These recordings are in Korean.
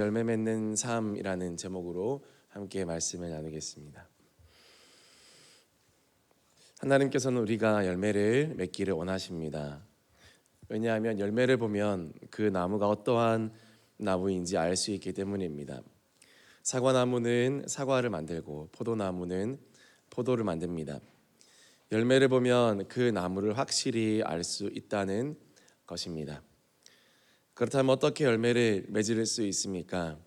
열매 맺는 삶이라는 제목으로 함께 말씀을 나누겠습니다. 하나님께서는 우리가 열매를 맺기를 원하십니다. 왜냐하면 열매를 보면 그 나무가 어떠한 나무인지 알 수 있기 때문입니다. 사과나무는 사과를 만들고 포도나무는 포도를 만듭니다. 열매를 보면 그 나무를 확실히 알 수 있다는 것입니다. 그렇다면 어떻게 열매를 맺을 수 있습니까?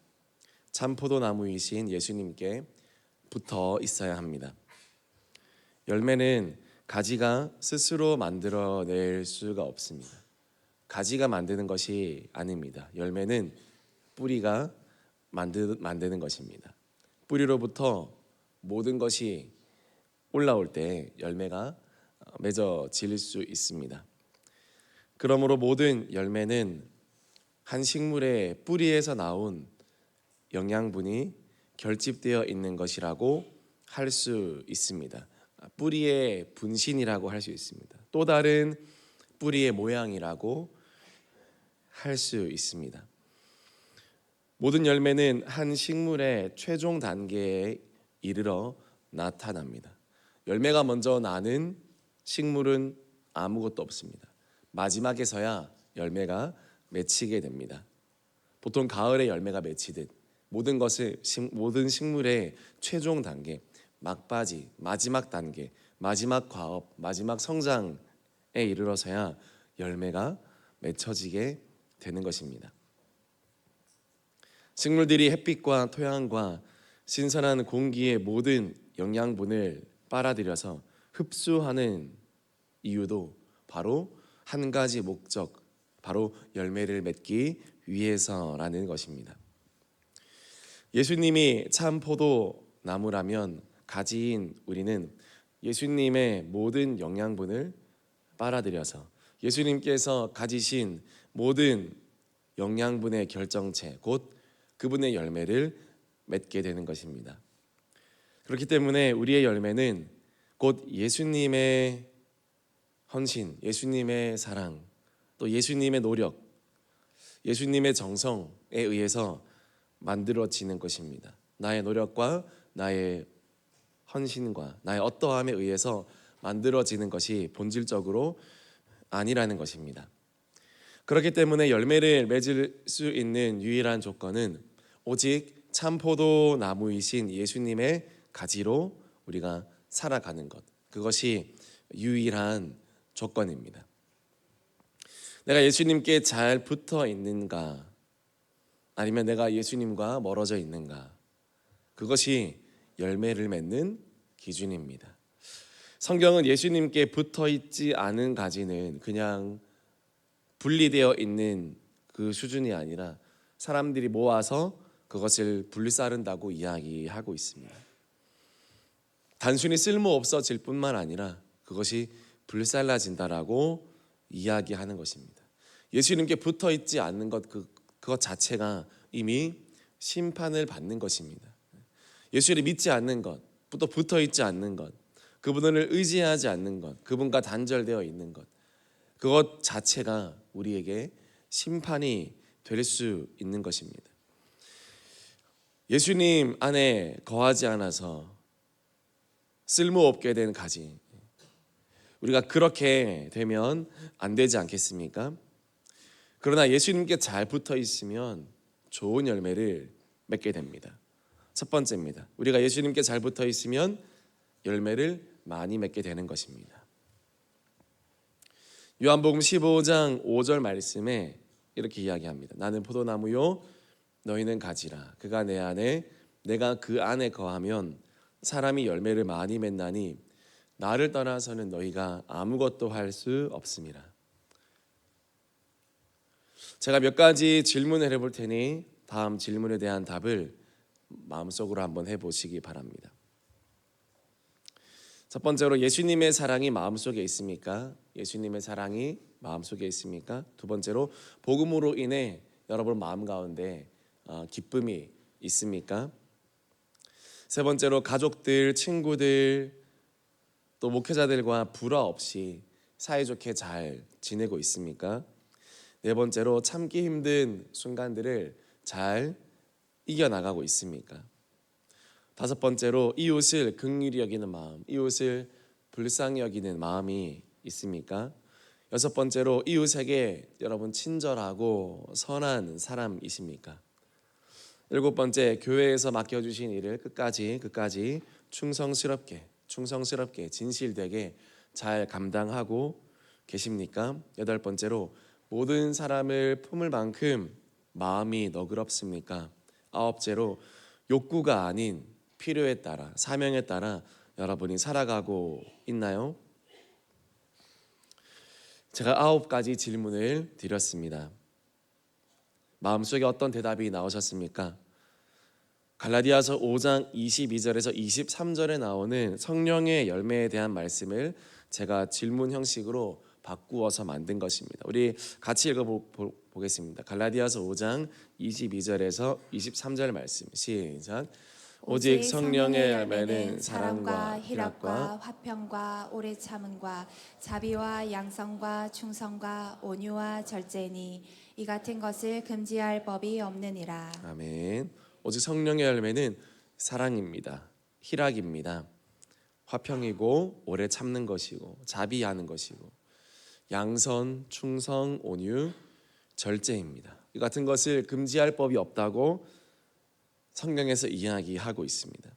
참 포도나무이신 예수님께 붙어 있어야 합니다. 열매는 가지가 스스로 만들어낼 수가 없습니다. 가지가 만드는 것이 아닙니다. 열매는 뿌리가 만드는 것입니다. 뿌리로부터 모든 것이 올라올 때 열매가 맺어질 수 있습니다. 그러므로 모든 열매는 한 식물의 뿌리에서 나온 영양분이 결집되어 있는 것이라고 할 수 있습니다. 뿌리의 분신이라고 할 수 있습니다. 또 다른 뿌리의 모양이라고 할 수 있습니다. 모든 열매는 한 식물의 최종 단계에 이르러 나타납니다. 열매가 먼저 나는 식물은 아무것도 없습니다. 마지막에서야 열매가 맺히게 됩니다. 보통 가을에 열매가 맺히듯 모든 식물의 최종 단계, 막바지, 마지막 단계, 마지막 과업, 마지막 성장에 이르러서야 열매가 맺혀지게 되는 것입니다. 식물들이 햇빛과 토양과 신선한 공기의 모든 영양분을 빨아들여서 흡수하는 이유도 바로 한 가지 목적, 바로 열매를 맺기 위해서라는 것입니다. 예수님이 참 포도나무라면 가지인 우리는 예수님의 모든 영양분을 빨아들여서 예수님께서 가지신 모든 영양분의 결정체, 곧 그분의 열매를 맺게 되는 것입니다. 그렇기 때문에 우리의 열매는 곧 예수님의 헌신, 예수님의 사랑, 또 예수님의 노력, 예수님의 정성에 의해서 만들어지는 것입니다. 나의 노력과 나의 헌신과 나의 어떠함에 의해서 만들어지는 것이 본질적으로 아니라는 것입니다. 그렇기 때문에 열매를 맺을 수 있는 유일한 조건은 오직 참 포도나무이신 예수님의 가지로 우리가 살아가는 것, 그것이 유일한 조건입니다. 내가 예수님께 잘 붙어 있는가, 아니면 내가 예수님과 멀어져 있는가, 그것이 열매를 맺는 기준입니다. 성경은 예수님께 붙어 있지 않은 가지는 그냥 분리되어 있는 그 수준이 아니라 사람들이 모아서 그것을 분리자른다고 이야기하고 있습니다. 단순히 쓸모없어질 뿐만 아니라 그것이 불살라진다라고 이야기하는 것입니다. 예수님께 붙어 있지 않는 것, 그것 자체가 이미 심판을 받는 것입니다. 예수를 믿지 않는 것, 또 붙어 있지 않는 것, 그분을 의지하지 않는 것, 그분과 단절되어 있는 것, 그것 자체가 우리에게 심판이 될 수 있는 것입니다. 예수님 안에 거하지 않아서 쓸모없게 된 가지, 우리가 그렇게 되면 안 되지 않겠습니까? 그러나 예수님께 잘 붙어 있으면 좋은 열매를 맺게 됩니다. 첫 번째입니다. 우리가 예수님께 잘 붙어 있으면 열매를 많이 맺게 되는 것입니다. 요한복음 15장 5절 말씀에 이렇게 이야기합니다. 나는 포도나무요 너희는 가지라. 그가 내 안에 내가 그 안에 거하면 사람이 열매를 많이 맺나니 나를 떠나서는 너희가 아무것도 할 수 없음이라. 제가 몇 가지 질문을 해볼 테니 다음 질문에 대한 답을 마음속으로 한번 해보시기 바랍니다. 첫 번째로, 예수님의 사랑이 마음속에 있습니까? 예수님의 사랑이 마음속에 있습니까? 두 번째로, 복음으로 인해 여러분 마음 가운데 기쁨이 있습니까? 세 번째로, 가족들, 친구들, 또 목회자들과 불화 없이 사이좋게 잘 지내고 있습니까? 네 번째로, 참기 힘든 순간들을 잘 이겨나가고 있습니까? 다섯 번째로 이웃을 긍휼히 여기는 마음, 이웃을 불쌍히 여기는 마음이 있습니까? 여섯 번째로 이웃에게 여러분 친절하고 선한 사람이십니까? 일곱 번째, 교회에서 맡겨주신 일을 끝까지 충성스럽게 진실되게 잘 감당하고 계십니까? 여덟 번째로 모든 사람을 품을 만큼 마음이 너그럽습니까? 아홉째로 욕구가 아닌 필요에 따라 사명에 따라 여러분이 살아가고 있나요? 제가 9가지 질문을 드렸습니다. 마음속에 어떤 대답이 나오셨습니까? 갈라디아서 5장 22절에서 23절에 나오는 성령의 열매에 대한 말씀을 제가 질문 형식으로 바꾸어서 만든 것입니다. 우리 같이 읽어보겠습니다. 갈라디아서 5장 22절에서 23절 말씀 시작. 오직 성령의 열매는 사랑과 희락과 화평과 오래 참음과 자비와 양성과 충성과 온유와 절제니 이 같은 것을 금지할 법이 없느니라. 아멘. 오직 성령의 열매는 사랑입니다. 희락입니다. 화평이고 오래 참는 것이고 자비하는 것이고 양선, 충성, 온유, 절제입니다. 이 같은 것을 금지할 법이 없다고 성경에서 이야기하고 있습니다.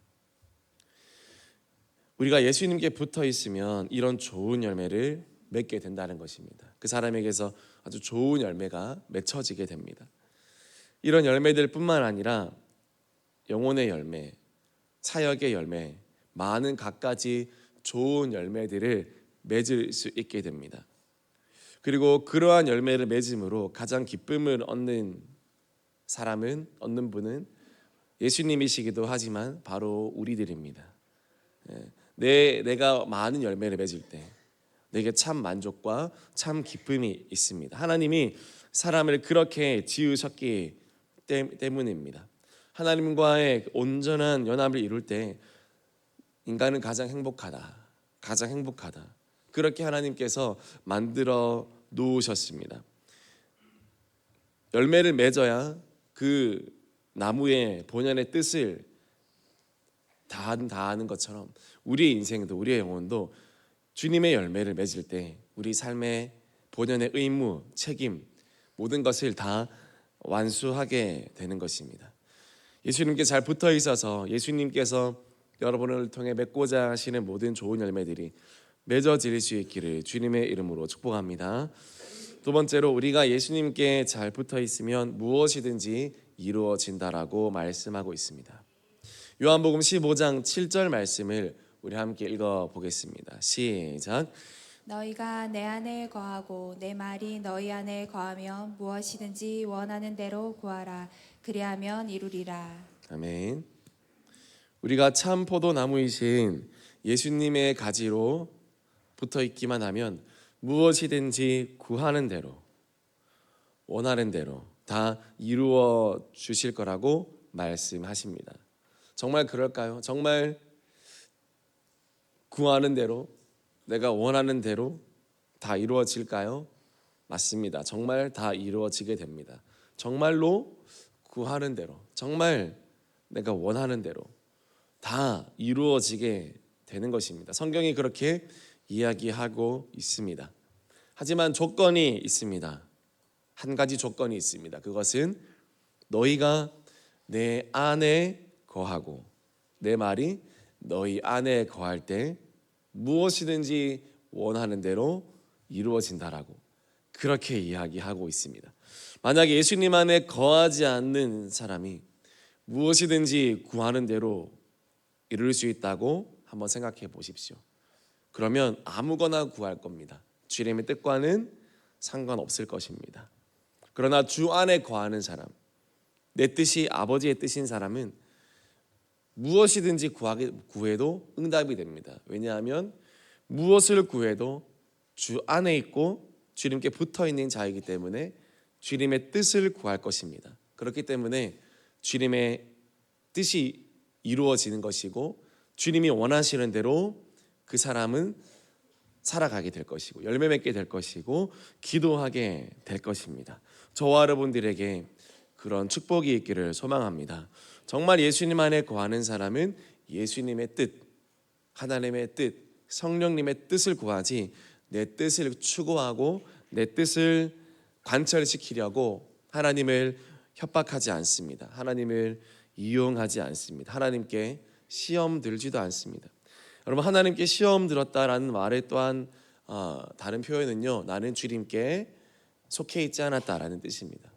우리가 예수님께 붙어 있으면 이런 좋은 열매를 맺게 된다는 것입니다. 그 사람에게서 아주 좋은 열매가 맺혀지게 됩니다. 이런 열매들 뿐만 아니라 영혼의 열매, 사역의 열매, 많은 갖가지 좋은 열매들을 맺을 수 있게 됩니다. 그리고 그러한 열매를 맺음으로 가장 기쁨을 얻는 분은 예수님이시기도 하지만 바로 우리들입니다. 내가 많은 열매를 맺을 때 내게 참 만족과 참 기쁨이 있습니다. 하나님이 사람을 그렇게 지으셨기 때문입니다. 하나님과의 온전한 연합을 이룰 때 인간은 가장 행복하다. 그렇게 하나님께서 만들어 놓으셨습니다. 열매를 맺어야 그 나무의 본연의 뜻을 다하는 것처럼 우리의 인생도 우리의 영혼도 주님의 열매를 맺을 때 우리 삶의 본연의 의무, 책임 모든 것을 다 완수하게 되는 것입니다. 예수님께 잘 붙어 있어서 예수님께서 여러분을 통해 맺고자 하시는 모든 좋은 열매들이 맺어질 수 있기를 주님의 이름으로 축복합니다. 두 번째로 우리가 예수님께 잘 붙어 있으면 무엇이든지 이루어진다라고 말씀하고 있습니다. 요한복음 15장 7절 말씀을 우리 함께 읽어보겠습니다. 시작. 너희가 내 안에 거하고 내 말이 너희 안에 거하면 무엇이든지 원하는 대로 구하라. 그리하면 이루리라. 아멘. 우리가 참 포도나무이신 예수님의 가지로 붙어 있기만 하면 무엇이든지 구하는 대로 원하는 대로 다 이루어 주실 거라고 말씀하십니다. 정말 그럴까요? 정말 구하는 대로 내가 원하는 대로 다 이루어질까요? 맞습니다. 정말 다 이루어지게 됩니다. 정말로 구하는 대로 정말 내가 원하는 대로 다 이루어지게 되는 것입니다. 성경이 그렇게 이야기하고 있습니다. 하지만 조건이 있습니다. 한 가지 조건이 있습니다. 그것은 너희가 내 안에 거하고 내 말이 너희 안에 거할 때 무엇이든지 원하는 대로 이루어진다라고 그렇게 이야기하고 있습니다. 만약에 예수님 안에 거하지 않는 사람이 무엇이든지 구하는 대로 이룰 수 있다고 한번 생각해 보십시오. 그러면 아무거나 구할 겁니다. 주님의 뜻과는 상관없을 것입니다. 그러나 주 안에 거하는 사람, 내 뜻이 아버지의 뜻인 사람은 무엇이든지 구해도 응답이 됩니다. 왜냐하면 무엇을 구해도 주 안에 있고 주님께 붙어 있는 자이기 때문에 주님의 뜻을 구할 것입니다. 그렇기 때문에 주님의 뜻이 이루어지는 것이고 주님이 원하시는 대로 그 사람은 살아가게 될 것이고 열매 맺게 될 것이고 기도하게 될 것입니다. 저와 여러분들에게 그런 축복이 있기를 소망합니다. 정말 예수님 안에 거하는 사람은 예수님의 뜻, 하나님의 뜻, 성령님의 뜻을 구하지 내 뜻을 추구하고 내 뜻을 관철시키려고 하나님을 협박하지 않습니다. 하나님을 이용하지 않습니다. 하나님께 시험 들지도 않습니다. 여러분, 하나님께 시험 들었다라는 말의 또한 다른 표현은요, 나는 주님께 속해 있지 않았다라는 뜻입니다.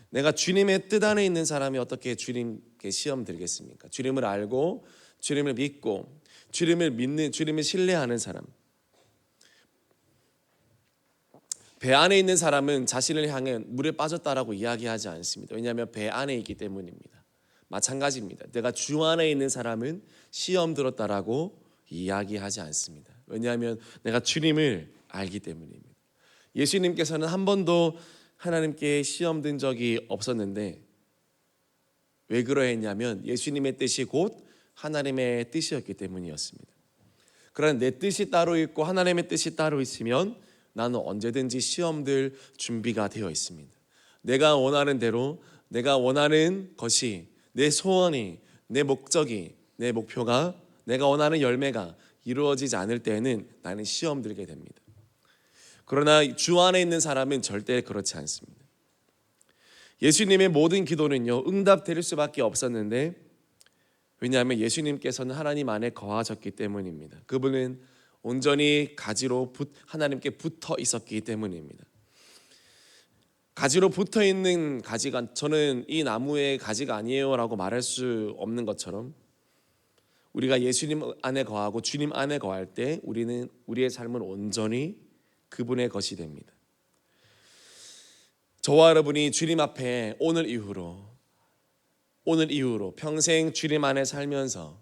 내가 주님의 뜻 안에 있는 사람이 어떻게 주님께 시험 들겠습니까? 주님을 알고 주님을 믿고 주님을 믿는, 주님을 신뢰하는 사람. 배 안에 있는 사람은 자신을 향해 물에 빠졌다라고 이야기하지 않습니다. 왜냐하면 배 안에 있기 때문입니다. 마찬가지입니다. 내가 주 안에 있는 사람은 시험 들었다라고 이야기하지 않습니다. 왜냐하면 내가 주님을 알기 때문입니다. 예수님께서는 한 번도 하나님께 시험 든 적이 없었는데 왜 그러했냐면 예수님의 뜻이 곧 하나님의 뜻이었기 때문이었습니다. 그러나 내 뜻이 따로 있고 하나님의 뜻이 따로 있으면 나는 언제든지 시험들 준비가 되어 있습니다. 내가 원하는 대로, 내가 원하는 것이, 내 소원이, 내 목적이, 내 목표가, 내가 원하는 열매가 이루어지지 않을 때에는 나는 시험 들게 됩니다. 그러나 주 안에 있는 사람은 절대 그렇지 않습니다. 예수님의 모든 기도는요, 응답될 수밖에 없었는데, 왜냐하면 예수님께서는 하나님 안에 거하셨기 때문입니다. 그분은 온전히 가지로 하나님께 붙어 있었기 때문입니다. 가지로 붙어 있는 가지가, 저는 이 나무의 가지가 아니에요 라고 말할 수 없는 것처럼, 우리가 예수님 안에 거하고 주님 안에 거할 때 우리는 우리의 삶은 온전히 그분의 것이 됩니다. 저와 여러분이 주님 앞에 오늘 이후로 평생 주님 안에 살면서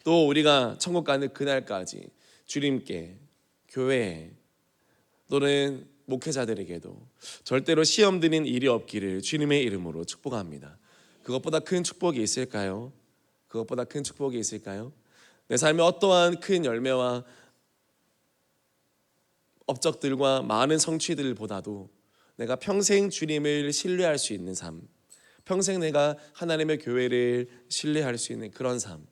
또 우리가 천국 가는 그날까지 주님께, 교회에, 또는 목회자들에게도 절대로 시험 드는 일이 없기를 주님의 이름으로 축복합니다. 그것보다 큰 축복이 있을까요? 그것보다 큰 축복이 있을까요? 내 삶에 어떠한 큰 열매와 업적들과 많은 성취들보다도 내가 평생 주님을 신뢰할 수 있는 삶, 평생 내가 하나님의 교회를 신뢰할 수 있는 그런 삶,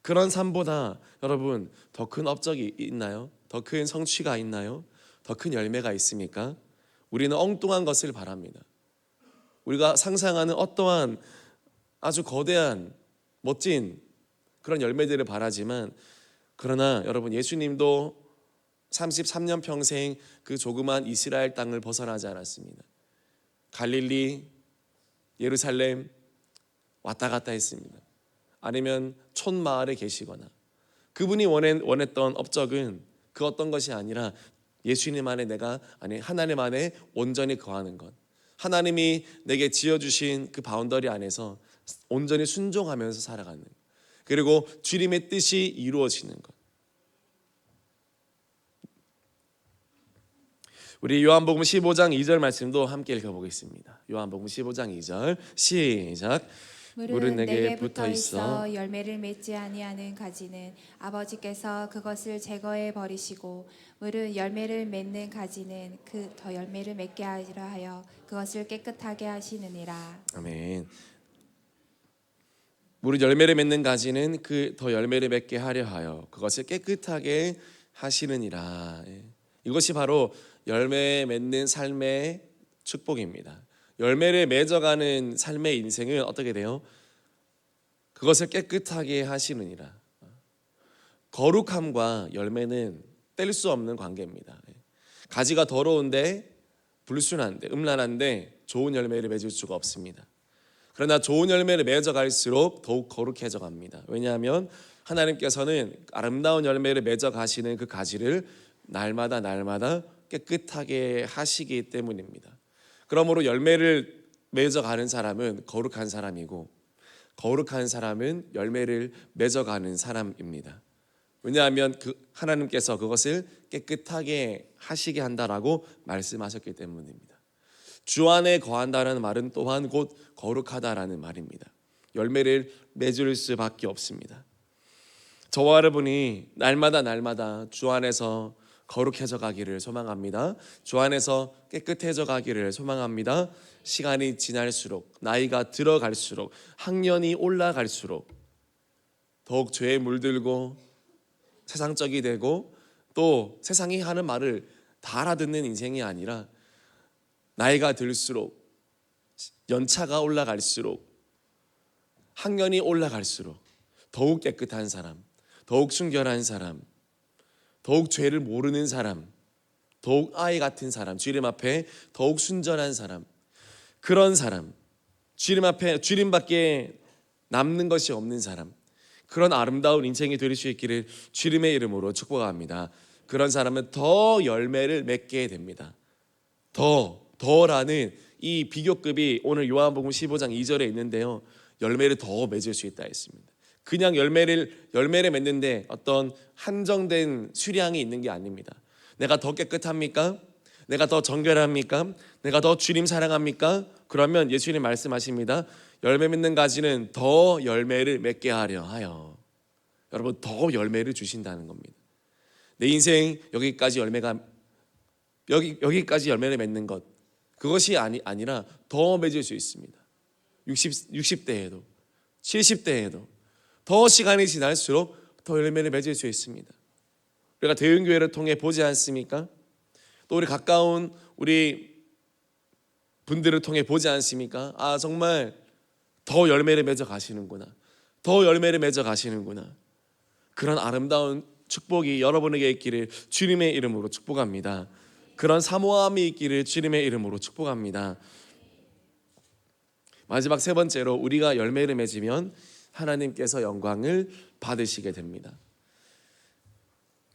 그런 삶보다 여러분 더 큰 업적이 있나요? 더 큰 성취가 있나요? 더 큰 열매가 있습니까? 우리는 엉뚱한 것을 바랍니다. 우리가 상상하는 어떠한 아주 거대한 멋진 그런 열매들을 바라지만, 그러나 여러분 예수님도 33년 평생 그 조그만 이스라엘 땅을 벗어나지 않았습니다. 갈릴리, 예루살렘 왔다 갔다 했습니다. 아니면 촌마을에 계시거나, 그분이 원했던 업적은 그 어떤 것이 아니라 예수님 안에 하나님 안에 온전히 거하는 것, 하나님이 내게 지어주신 그 바운더리 안에서 온전히 순종하면서 살아가는 것, 그리고 주님의 뜻이 이루어지는 것. 우리 요한복음 15장 2절 말씀도 함께 읽어보겠습니다. 요한복음 15장 2절 시작. 물은 내게 붙어 있어 열매를 맺지 아니하는 가지는 아버지께서 그것을 제거해 버리시고, 물은 열매를 맺는 가지는 그 더 열매를 맺게 하리라 하여 그것을 깨끗하게 하시느니라. 아멘. 물은 열매를 맺는 가지는 그 더 열매를 맺게 하려 하여 그것을 깨끗하게 하시느니라. 이것이 바로 열매 맺는 삶의 축복입니다. 열매를 맺어가는 삶의 인생은 어떻게 돼요? 그것을 깨끗하게 하시느니라. 거룩함과 열매는 뗄 수 없는 관계입니다. 가지가 더러운데, 불순한데, 음란한데 좋은 열매를 맺을 수가 없습니다. 그러나 좋은 열매를 맺어갈수록 더욱 거룩해져 갑니다. 왜냐하면 하나님께서는 아름다운 열매를 맺어가시는 그 가지를 날마다 깨끗하게 하시기 때문입니다. 그러므로 열매를 맺어가는 사람은 거룩한 사람이고, 거룩한 사람은 열매를 맺어가는 사람입니다. 왜냐하면 하나님께서 그것을 깨끗하게 하시게 한다라고 말씀하셨기 때문입니다. 주 안에 거한다는 말은 또한 곧 거룩하다라는 말입니다. 열매를 맺을 수밖에 없습니다. 저와 여러분이 날마다 주 안에서 거룩해져 가기를 소망합니다. 주 안에서 깨끗해져 가기를 소망합니다. 시간이 지날수록, 나이가 들어갈수록, 학년이 올라갈수록 더욱 죄에 물들고 세상적이 되고, 또 세상이 하는 말을 다 알아듣는 인생이 아니라 나이가 들수록, 연차가 올라갈수록, 학년이 올라갈수록 더욱 깨끗한 사람, 더욱 순결한 사람, 더욱 죄를 모르는 사람, 더욱 아이 같은 사람, 주님 앞에 더욱 순전한 사람, 그런 사람, 주님 앞에 주님밖에 남는 것이 없는 사람, 그런 아름다운 인생이 될 수 있기를 주님의 이름으로 축복합니다. 그런 사람은 더 열매를 맺게 됩니다. 더라는 이 비교급이 오늘 요한복음 15장 2절에 있는데요, 열매를 더 맺을 수 있다 했습니다. 그냥 열매를 맺는데 어떤 한정된 수량이 있는 게 아닙니다. 내가 더 깨끗합니까? 내가 더 정결합니까? 내가 더 주님 사랑합니까? 그러면 예수님 말씀하십니다. 열매 맺는 가지는 더 열매를 맺게 하려 하여. 여러분, 더 열매를 주신다는 겁니다. 내 인생 여기까지 열매를 맺는 것, 그것이 아니라 더 맺을 수 있습니다. 60대에도 70대에도 더 시간이 지날수록 더 열매를 맺을 수 있습니다. 우리가 대흥교회를 통해 보지 않습니까? 또 우리 가까운 우리 분들을 통해 보지 않습니까? 아, 정말 더 열매를 맺어 가시는구나, 더 열매를 맺어 가시는구나. 그런 아름다운 축복이 여러분에게 있기를 주님의 이름으로 축복합니다. 그런 사모함이 있기를 주님의 이름으로 축복합니다. 마지막 세 번째로, 우리가 열매를 맺으면 하나님께서 영광을 받으시게 됩니다.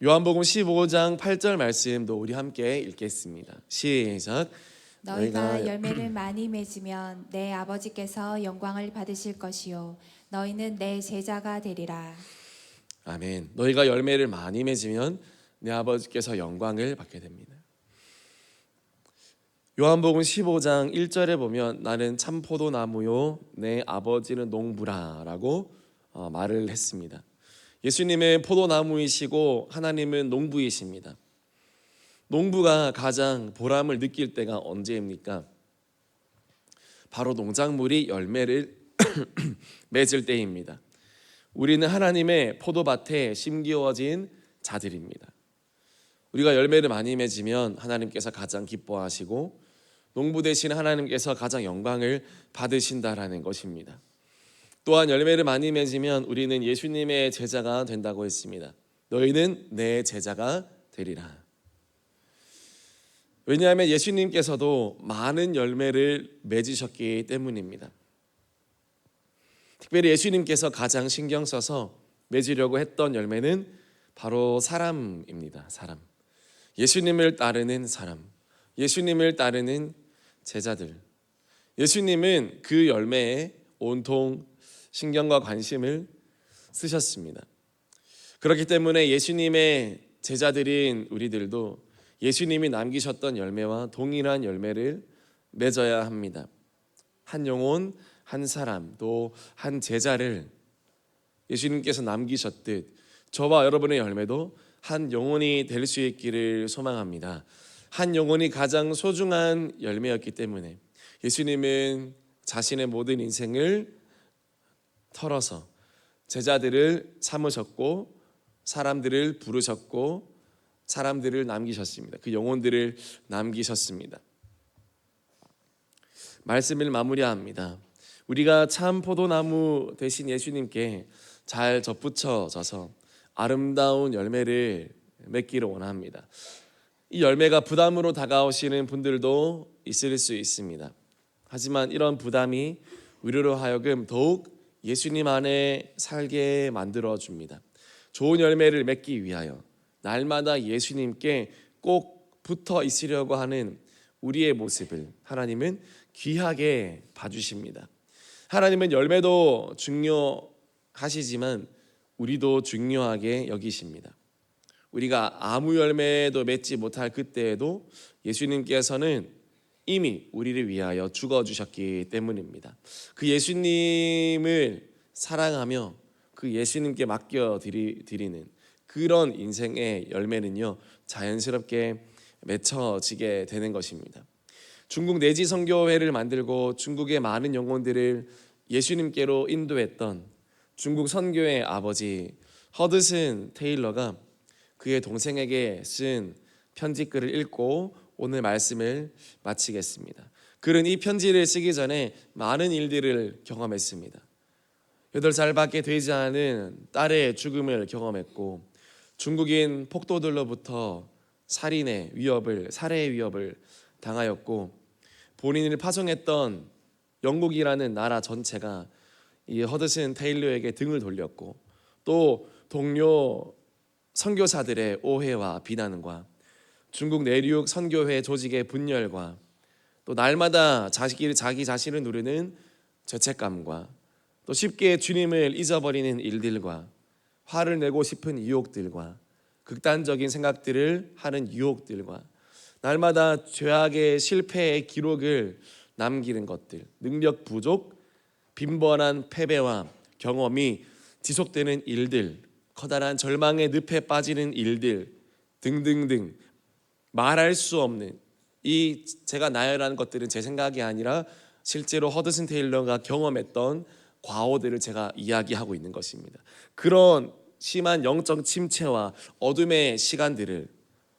요한복음 15장 8절 말씀도 우리 함께 읽겠습니다. 시작. 너희가 열매를 많이 맺으면 내 아버지께서 영광을 받으실 것이요 너희는 내 제자가 되리라. 아멘. 너희가 열매를 많이 맺으면 내 아버지께서 영광을 받게 됩니다. 요한복음 15장 1절에 보면 나는 참 포도나무요 내 아버지는 농부라 라고 말을 했습니다. 예수님은 포도나무이시고 하나님은 농부이십니다. 농부가 가장 보람을 느낄 때가 언제입니까? 바로 농작물이 열매를 맺을 때입니다. 우리는 하나님의 포도밭에 심기어진 자들입니다. 우리가 열매를 많이 맺으면 하나님께서 가장 기뻐하시고, 농부 되신 하나님께서 가장 영광을 받으신다라는 것입니다. 또한 열매를 많이 맺으면 우리는 예수님의 제자가 된다고 했습니다. 너희는 내 제자가 되리라. 왜냐하면 예수님께서도 많은 열매를 맺으셨기 때문입니다. 특별히 예수님께서 가장 신경 써서 맺으려고 했던 열매는 바로 사람입니다. 사람. 예수님을 따르는 사람, 예수님을 따르는 제자들. 예수님은 그 열매에 온통 신경과 관심을 쓰셨습니다. 그렇기 때문에 예수님의 제자들인 우리들도 예수님이 남기셨던 열매와 동일한 열매를 맺어야 합니다. 한 영혼, 한 사람, 또 한 제자를 예수님께서 남기셨듯 저와 여러분의 열매도 한 영혼이 될 수 있기를 소망합니다. 한 영혼이 가장 소중한 열매였기 때문에 예수님은 자신의 모든 인생을 털어서 제자들을 삼으셨고, 사람들을 부르셨고, 사람들을 남기셨습니다. 그 영혼들을 남기셨습니다. 말씀을 마무리합니다. 우리가 참 포도나무 되신 예수님께 잘 접붙여져서 아름다운 열매를 맺기를 원합니다. 이 열매가 부담으로 다가오시는 분들도 있을 수 있습니다. 하지만 이런 부담이 우리로 하여금 더욱 예수님 안에 살게 만들어줍니다. 좋은 열매를 맺기 위하여 날마다 예수님께 꼭 붙어 있으려고 하는 우리의 모습을 하나님은 귀하게 봐주십니다. 하나님은 열매도 중요하시지만 우리도 중요하게 여기십니다. 우리가 아무 열매도 맺지 못할 그때에도 예수님께서는 이미 우리를 위하여 죽어주셨기 때문입니다. 그 예수님을 사랑하며 그 예수님께 맡겨드리는 그런 인생의 열매는요 자연스럽게 맺혀지게 되는 것입니다. 중국 내지 선교회를 만들고 중국의 많은 영혼들을 예수님께로 인도했던 중국 선교의 아버지 허드슨 테일러가 그의 동생에게 쓴 편지글을 읽고 오늘 말씀을 마치겠습니다. 그는 이 편지를 쓰기 전에 많은 일들을 경험했습니다. 8살밖에 되지 않은 딸의 죽음을 경험했고 중국인 폭도들로부터 살해의 위협을 당하였고 본인을 파송했던 영국이라는 나라 전체가 이 허드슨 테일러에게 등을 돌렸고 또 동료 선교사들의 오해와 비난과 중국 내륙 선교회 조직의 분열과 또 날마다 자기 자신을 누르는 죄책감과 또 쉽게 주님을 잊어버리는 일들과 화를 내고 싶은 유혹들과 극단적인 생각들을 하는 유혹들과 날마다 죄악의 실패의 기록을 남기는 것들, 능력 부족, 빈번한 패배와 경험이 지속되는 일들, 커다란 절망의 늪에 빠지는 일들 등등등 말할 수 없는 이 제가 나열하는 것들은 제 생각이 아니라 실제로 허드슨 테일러가 경험했던 과오들을 제가 이야기하고 있는 것입니다. 그런 심한 영적 침체와 어둠의 시간들을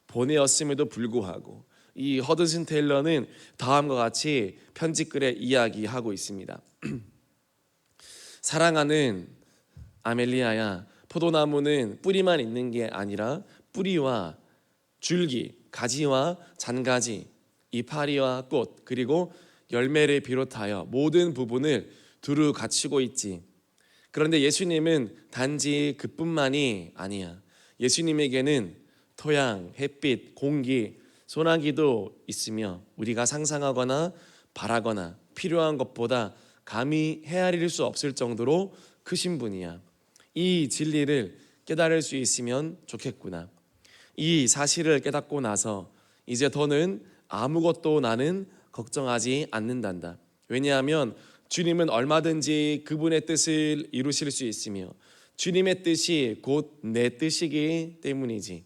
보내었음에도 불구하고 이 허드슨 테일러는 다음과 같이 편지글에 이야기하고 있습니다. 사랑하는 아멜리아야, 포도나무는 뿌리만 있는 게 아니라 뿌리와 줄기, 가지와 잔가지, 이파리와 꽃, 그리고 열매를 비롯하여 모든 부분을 두루 갖추고 있지. 그런데 예수님은 단지 그뿐만이 아니야. 예수님에게는 토양, 햇빛, 공기, 소나기도 있으며 우리가 상상하거나 바라거나 필요한 것보다 감히 헤아릴 수 없을 정도로 크신 분이야. 이 진리를 깨달을 수 있으면 좋겠구나. 이 사실을 깨닫고 나서 이제 더는 아무것도 나는 걱정하지 않는단다. 왜냐하면 주님은 얼마든지 그분의 뜻을 이루실 수 있으며 주님의 뜻이 곧 내 뜻이기 때문이지.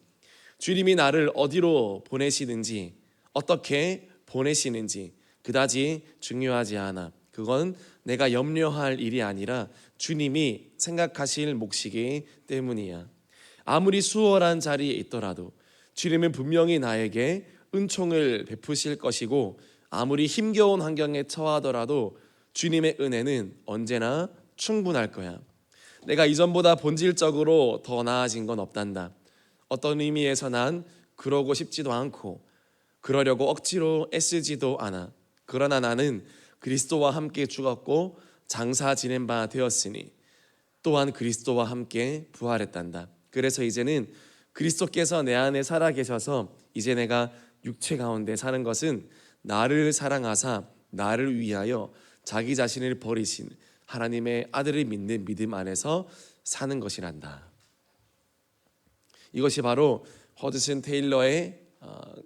주님이 나를 어디로 보내시는지 어떻게 보내시는지 그다지 중요하지 않아. 그건 내가 염려할 일이 아니라 주님이 생각하실 몫이기 때문이야. 아무리 수월한 자리에 있더라도 주님은 분명히 나에게 은총을 베푸실 것이고 아무리 힘겨운 환경에 처하더라도 주님의 은혜는 언제나 충분할 거야. 내가 이전보다 본질적으로 더 나아진 건 없단다. 어떤 의미에서 난 그러고 싶지도 않고 그러려고 억지로 애쓰지도 않아. 그러나 나는 그리스도와 함께 죽었고 장사 지낸 바 되었으니 또한 그리스도와 함께 부활했단다. 그래서 이제는 그리스도께서 내 안에 살아 계셔서 이제 내가 육체 가운데 사는 것은 나를 사랑하사 나를 위하여 자기 자신을 버리신 하나님의 아들을 믿는 믿음 안에서 사는 것이란다. 이것이 바로 허드슨 테일러의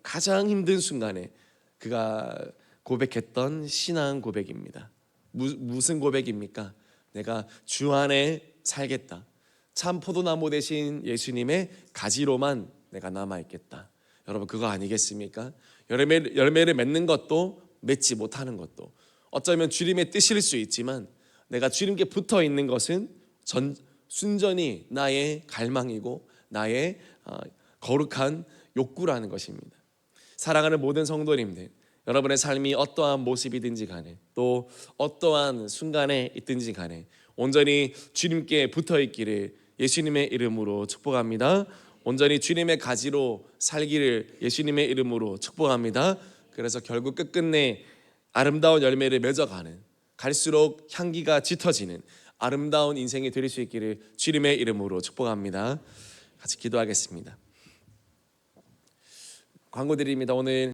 가장 힘든 순간에 그가 고백했던 신앙 고백입니다. 무슨 고백입니까? 내가 주 안에 살겠다. 참 포도나무 대신 예수님의 가지로만 내가 남아있겠다. 여러분 그거 아니겠습니까? 열매를 맺는 것도 맺지 못하는 것도 어쩌면 주님의 뜻일 수 있지만 내가 주님께 붙어 있는 것은 순전히 나의 갈망이고 나의 거룩한 욕구라는 것입니다. 사랑하는 모든 성도님들, 여러분의 삶이 어떠한 모습이든지 간에 또 어떠한 순간에 있든지 간에 온전히 주님께 붙어 있기를 예수님의 이름으로 축복합니다. 온전히 주님의 가지로 살기를 예수님의 이름으로 축복합니다. 그래서 결국 끝끝내 아름다운 열매를 맺어가는, 갈수록 향기가 짙어지는 아름다운 인생이 될 수 있기를 주님의 이름으로 축복합니다. 같이 기도하겠습니다. 광고 드립니다. 오늘